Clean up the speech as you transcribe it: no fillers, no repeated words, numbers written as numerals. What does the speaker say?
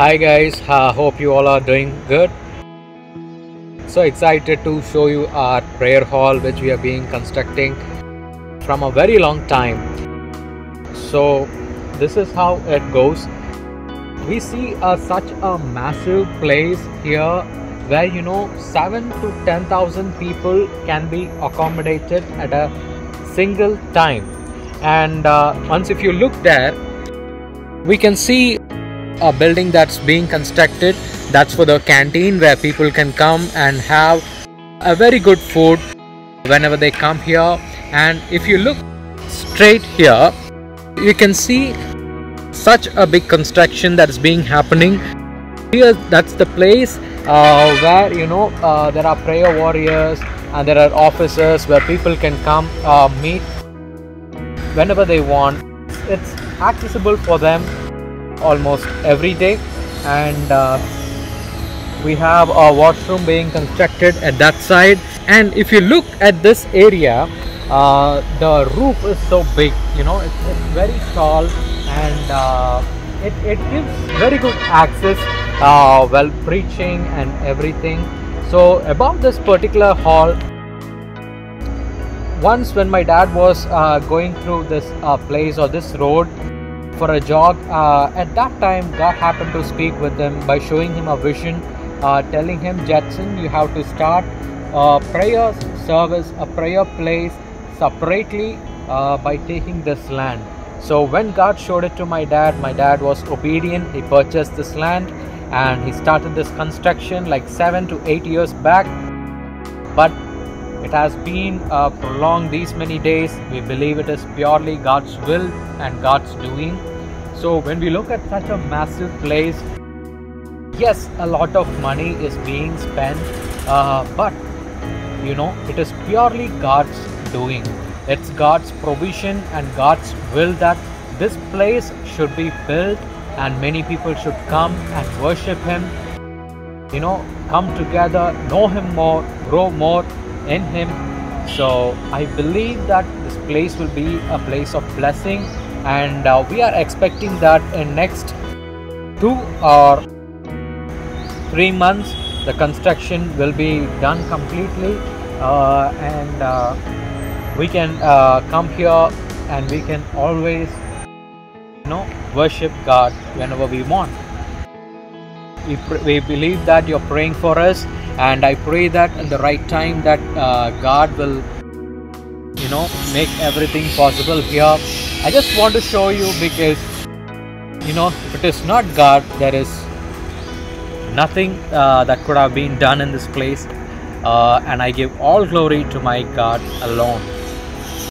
Hi guys, hope you all are doing good. So excited to show you our prayer hall which we have been constructing from a very long time. So this is how it goes. We see such a massive place here where 7 to 10,000 people can be accommodated at a single time. And once if you look there, we can see a building that's being constructed. That's for the canteen where people can come and have a very good food whenever they come here. And if you look straight here, you can see such a big construction that is being happening here. That's the place where there are prayer warriors and there are officers where people can come meet whenever they want. It's accessible for them almost every day. And we have a washroom being constructed at that side. And if you look at this area, the roof is so big, it's very tall, and it gives very good access while preaching and everything. So about this particular hall, once when my dad was going through this place or this road for a jog, at that time God happened to speak with him by showing him a vision, telling him, Jetson, you have to start a prayer service, a prayer place separately by taking this land. So when God showed it to my dad was obedient. He purchased this land and he started this construction like 7 to 8 years back. But it has been prolonged these many days. We believe it is purely God's will and God's doing. So when we look at such a massive place, yes, a lot of money is being spent, but it is purely God's doing. It's God's provision and God's will that this place should be built and many people should come and worship Him, come together, know Him more, grow more in Him. So I believe that this place will be a place of blessing, and we are expecting that in next 2 or 3 months the construction will be done completely, and we can come here and we can always worship God whenever we want. We believe that you're praying for us, and I pray that in the right time that God will make everything possible here. I just want to show you because if it is not God, there is nothing that could have been done in this place, and I give all glory to my God alone.